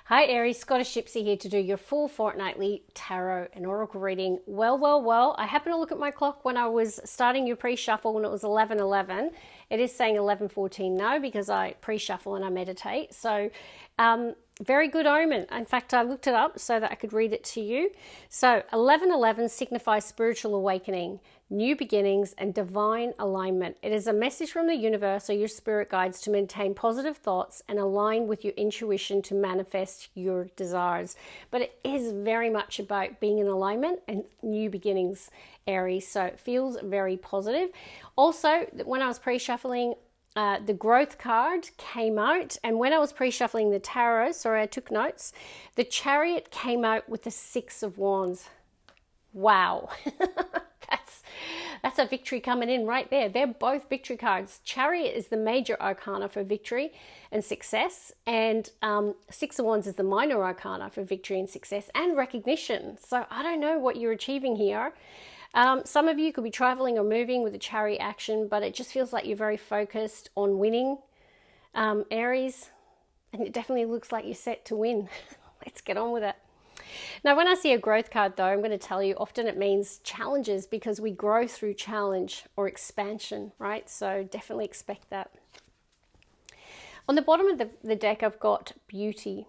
Hi Aries, Scottish Gypsy here to do your full fortnightly tarot and oracle reading. Well, I happened to look at my clock when I was starting your pre-shuffle when it was 11:11. It is saying 11:14 now because I pre-shuffle and I meditate. So very good omen. In fact, I looked it up so that I could read it to you. So 11:11 signifies spiritual awakening, new beginnings, and divine alignment. It is a message from the universe or your spirit guides to maintain positive thoughts and align with your intuition to manifest your desires. But it is very much about being in alignment and new beginnings, Aries. So it feels very positive. Also, when I was pre-shuffling, the growth card came out, and when I was pre-shuffling the tarot, sorry, I took notes, the Chariot came out with the Six of Wands. Wow. That's a victory coming in right there. They're both victory cards. Chariot is the major arcana for victory and success, and Six of Wands is the minor arcana for victory and success and recognition. So I don't know what you're achieving here. Some of you could be traveling or moving with a Chariot action, but it just feels like you're very focused on winning, Aries, and it definitely looks like you're set to win. Let's get on with it. Now, when I see a growth card, though, I'm going to tell you often it means challenges because we grow through challenge or expansion, right? So definitely expect that. On the bottom of the deck, I've got beauty.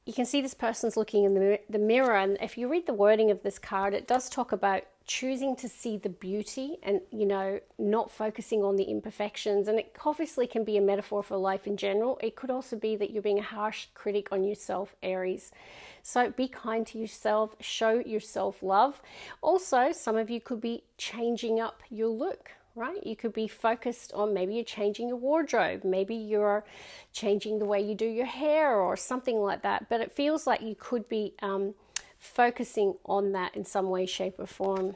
You can see this person's looking in the mirror, and if you read the wording of this card, it does talk about choosing to see the beauty and, not focusing on the imperfections. And it obviously can be a metaphor for life in general. It could also be that you're being a harsh critic on yourself, Aries. So be kind to yourself, show yourself love. Also, some of you could be changing up your look, right? You could be focused on, maybe you're changing your wardrobe, maybe you're changing the way you do your hair or something like that. But it feels like you could be focusing on that in some way, shape, or form.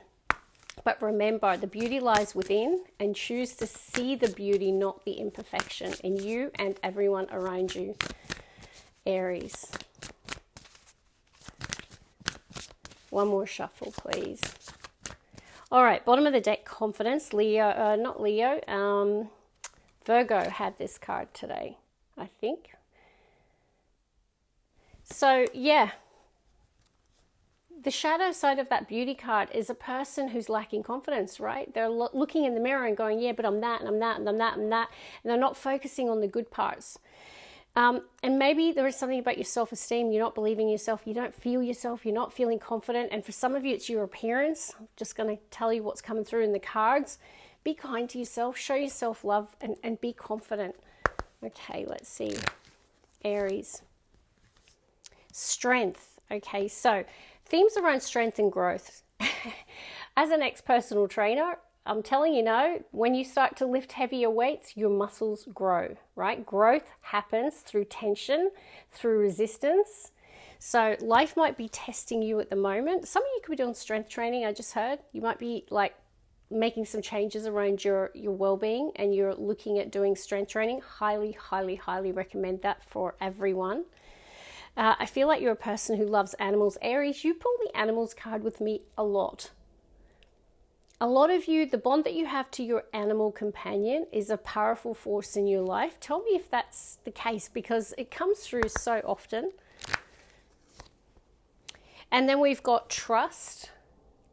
But remember, the beauty lies within, and choose to see the beauty, not the imperfection, in you and everyone around you, Aries. One more shuffle, please. All right, bottom of the deck, confidence. Virgo had this card today, I think. So, yeah. The shadow side of that beauty card is a person who's lacking confidence, right? They're looking in the mirror and going, yeah, but I'm that, and I'm that, and I'm that, and that. And they're not focusing on the good parts. And maybe there is something about your self-esteem. You're not believing in yourself. You don't feel yourself. You're not feeling confident. And for some of you, it's your appearance. I'm just going to tell you what's coming through in the cards. Be kind to yourself. Show yourself love and be confident. Okay, let's see. Aries. Strength. Okay, so themes around strength and growth. As an ex-personal trainer, I'm telling you now, when you start to lift heavier weights, your muscles grow, right? Growth happens through tension, through resistance. So life might be testing you at the moment. Some of you could be doing strength training, I just heard. You might be like making some changes around your well-being, and you're looking at doing strength training. Highly recommend that for everyone. I feel like you're a person who loves animals. Aries, you pull the animals card with me a lot. A lot of you, the bond that you have to your animal companion is a powerful force in your life. Tell me if that's the case, because it comes through so often. And then we've got trust.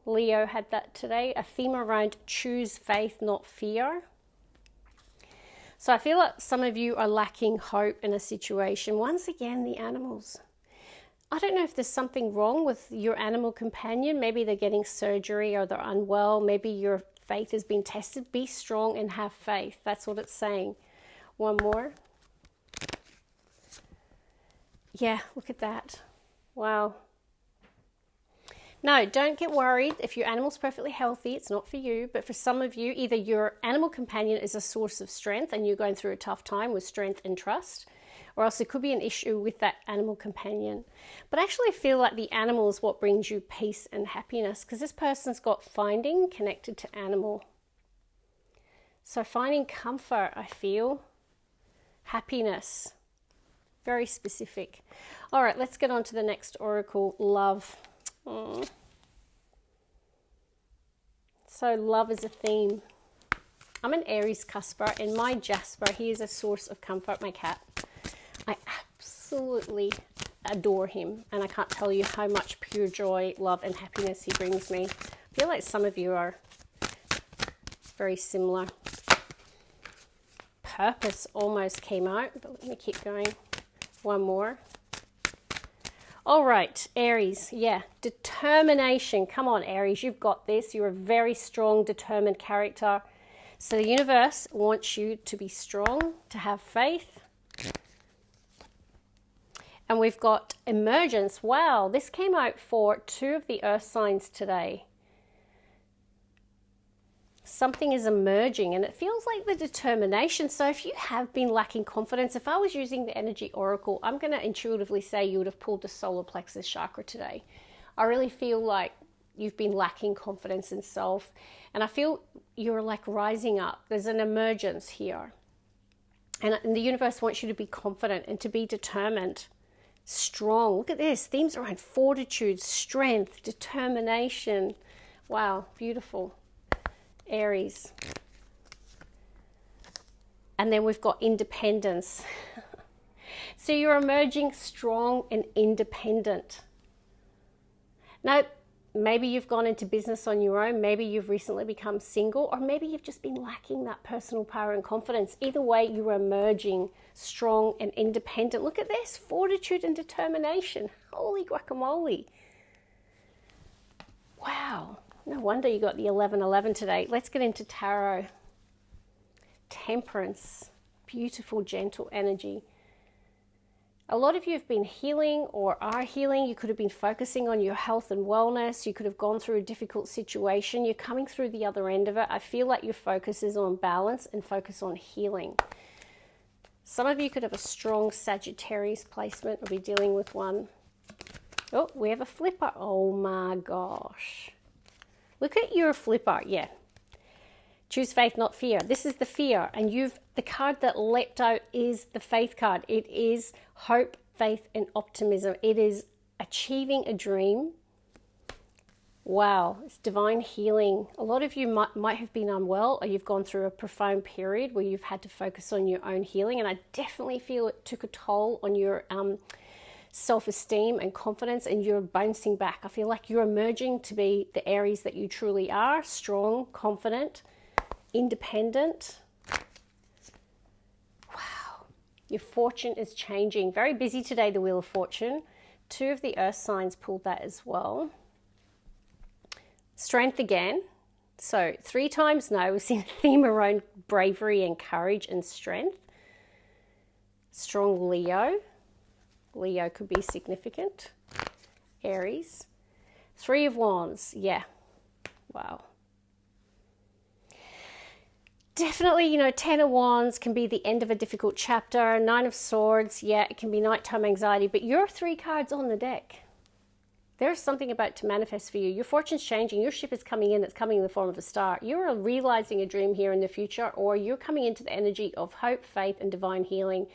Leo had that today. A theme around choose faith, not fear. So I feel like some of you are lacking hope in a situation. Once again, the animals. I don't know if there's something wrong with your animal companion. Maybe they're getting surgery or they're unwell. Maybe your faith has been tested. Be strong and have faith. That's what it's saying. One more. Yeah, look at that. Wow. No, don't get worried. If your animal's perfectly healthy, it's not for you. But for some of you, either your animal companion is a source of strength and you're going through a tough time with strength and trust, or else it could be an issue with that animal companion. But I actually feel like the animal is what brings you peace and happiness, because this person's got finding connected to animal. So finding comfort, I feel. Happiness. Very specific. All right, let's get on to the next oracle, love. So love is a theme. I'm an Aries cusper, and my Jasper, he is a source of comfort, my cat. I absolutely adore him, and I can't tell you how much pure joy, love, and happiness he brings me. I feel like some of you are very similar. Purpose almost came out, but let me keep going. One more. All right, Aries, yeah, determination. Come on, Aries, you've got this. You're a very strong, determined character. So the universe wants you to be strong, to have faith. And we've got emergence. Wow, this came out for 2 of the earth signs today. Something is emerging, and it feels like the determination. So if you have been lacking confidence, if I was using the energy oracle, I'm going to intuitively say you would have pulled the solar plexus chakra today. I really feel like you've been lacking confidence in self, and I feel you're like rising up. There's an emergence here, and the universe wants you to be confident and to be determined, strong. Look at this, themes around fortitude, strength, determination. Wow, beautiful. Aries. And then we've got independence. So you're emerging strong and independent. Now, maybe you've gone into business on your own, maybe you've recently become single, or maybe you've just been lacking that personal power and confidence. Either way, you're emerging strong and independent. Look at this, fortitude and determination. Holy guacamole. Wow. No wonder you got the 1111 today. Let's get into tarot. Temperance. Beautiful, gentle energy. A lot of you have been healing or are healing. You could have been focusing on your health and wellness. You could have gone through a difficult situation. You're coming through the other end of it. I feel like your focus is on balance and focus on healing. Some of you could have a strong Sagittarius placement or be dealing with one. Oh, we have a flipper. Oh my gosh. Look at your flipper, yeah. Choose faith, not fear. This is the fear, and the card that leapt out is the faith card. It is hope, faith, and optimism. It is achieving a dream. Wow, it's divine healing. A lot of you might have been unwell, or you've gone through a profound period where you've had to focus on your own healing, and I definitely feel it took a toll on your self-esteem and confidence, and you're bouncing back. I feel like you're emerging to be the Aries that you truly are, strong, confident, independent. Wow. Your fortune is changing. Very busy today, the Wheel of Fortune. 2 of the earth signs pulled that as well. Strength again. So 3 times now we've seen a theme around bravery and courage and strength. Strong Leo. Leo could be significant. Aries. 3 of Wands. Yeah. Wow. Definitely, 10 of Wands can be the end of a difficult chapter. 9 of Swords. Yeah, it can be nighttime anxiety. But your 3 cards on the deck. There's something about to manifest for you. Your fortune's changing. Your ship is coming in. It's coming in the form of a star. You're realizing a dream here in the future, or you're coming into the energy of hope, faith, and divine healing.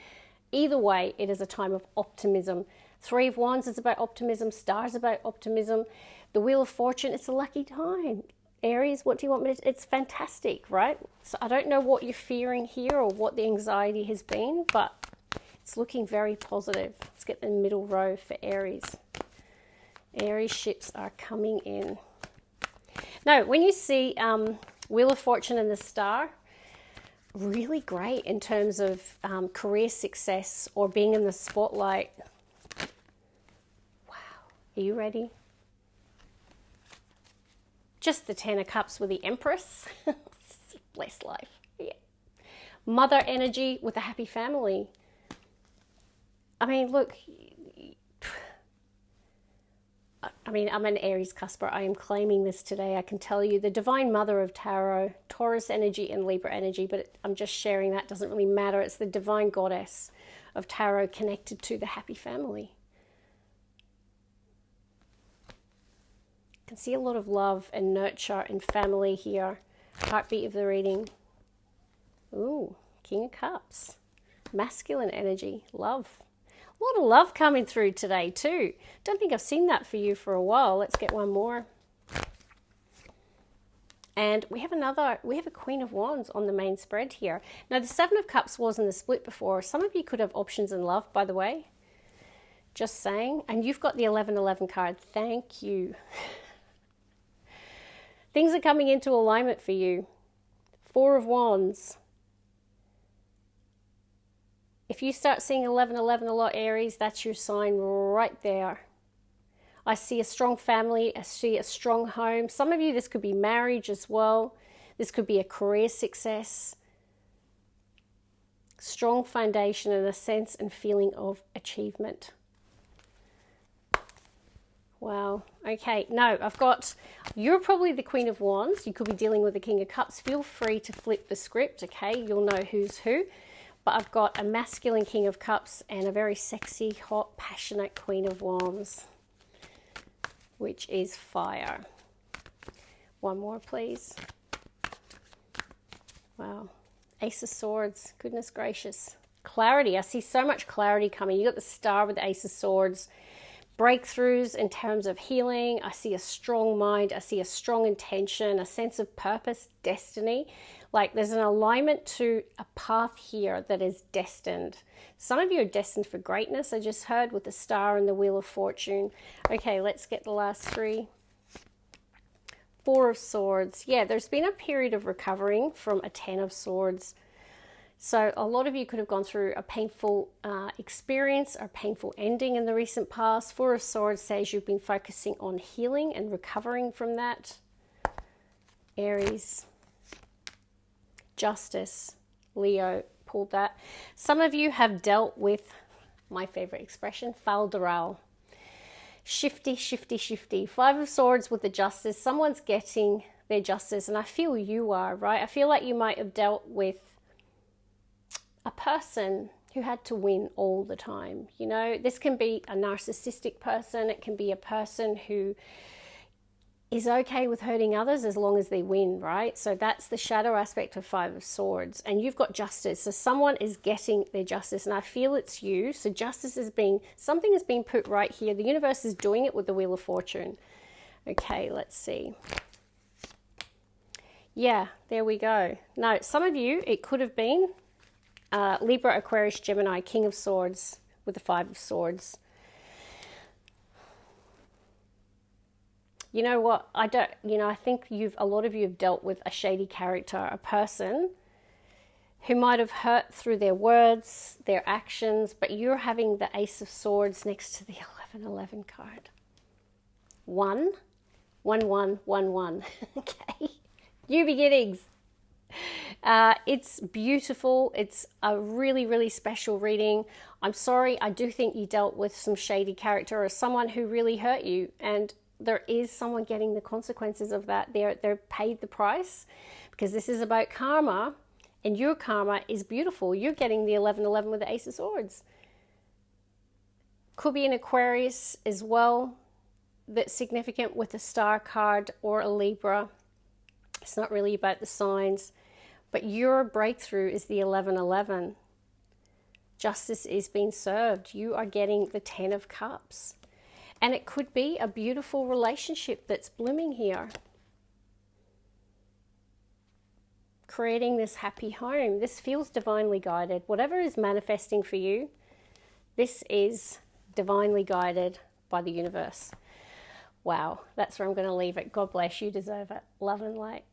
Either way, it is a time of optimism. 3 of Wands is about optimism. Stars about optimism. The Wheel of Fortune, it's a lucky time. Aries, what do you want me to... It's fantastic, right? So I don't know what you're fearing here or what the anxiety has been, but it's looking very positive. Let's get the middle row for Aries. Aries ships are coming in. Now, when you see Wheel of Fortune and the Star, really great in terms of career success or being in the spotlight. Wow. Are you ready? Just the 10 of Cups with the Empress. Blessed life. Yeah. Mother energy with a happy family. I mean, look. I'm an Aries cusper. I am claiming this today. I can tell you the divine mother of tarot, Taurus energy and Libra energy, but I'm just sharing that. Doesn't really matter. It's the divine goddess of tarot connected to the happy family. I can see a lot of love and nurture and family here. Heartbeat of the reading. Ooh, King of Cups. Masculine energy, love. A lot of love coming through today too. Don't think I've seen that for you for a while. Let's get one more. And we have a Queen of Wands on the main spread here. Now, the Seven of Cups was in the split before. Some of you could have options in love, by the way. Just saying. And you've got the 1111 card. Thank you. Things are coming into alignment for you. Four of Wands. If you start seeing 1111 a lot, Aries, that's your sign right there. I see a strong family. I see a strong home. Some of you, this could be marriage as well. This could be a career success. Strong foundation and a sense and feeling of achievement. Wow. Okay. No, you're probably the Queen of Wands. You could be dealing with the King of Cups. Feel free to flip the script, okay? You'll know who's who. But I've got a masculine King of Cups and a very sexy, hot, passionate Queen of Wands, which is fire. One more, please. Wow. Ace of Swords. Goodness gracious. Clarity. I see so much clarity coming. You got the Star with the Ace of Swords. Breakthroughs in terms of healing. I see a strong mind. I see a strong intention, a sense of purpose, destiny. Like there's an alignment to a path here that is destined. Some of you are destined for greatness, I just heard, with the Star and the Wheel of Fortune. Okay, let's get the last three. Four of Swords. Yeah, there's been a period of recovering from a 10 of Swords. So a lot of you could have gone through a painful experience or painful ending in the recent past. Four of Swords says you've been focusing on healing and recovering from that. Aries. Justice. Leo pulled that. Some of you have dealt with, my favorite expression, falderal. Shifty, shifty, shifty. Five of Swords with the Justice. Someone's getting their justice, and I feel you are, right? I feel like you might have dealt with a person who had to win all the time. You know, this can be a narcissistic person. It can be a person who is okay with hurting others as long as they win, right? So that's the shadow aspect of Five of Swords. And you've got justice. So someone is getting their justice, and I feel it's you. So justice is something is being put right here. The universe is doing it with the Wheel of Fortune. Okay, let's see. Yeah, there we go. No, some of you, it could have been Libra, Aquarius, Gemini, King of Swords with the Five of Swords. You know what? I think a lot of you have dealt with a shady character, a person who might have hurt through their words, their actions, but you're having the Ace of Swords next to the 1111 card. 1, 1, 1, 1, 1. Okay. New beginnings. It's beautiful. It's a really, really special reading. I'm sorry. I do think you dealt with some shady character or someone who really hurt you, and there is someone getting the consequences of that. They're paid the price, because this is about karma, and your karma is beautiful. You're getting the 1111 with the Ace of Swords. Could be an Aquarius as well that's significant with a Star card, or a Libra. It's not really about the signs, but your breakthrough is the 1111. Justice is being served. You are getting the 10 of Cups. And it could be a beautiful relationship that's blooming here. Creating this happy home. This feels divinely guided. Whatever is manifesting for you, this is divinely guided by the universe. Wow, that's where I'm going to leave it. God bless you. Deserve it. Love and light.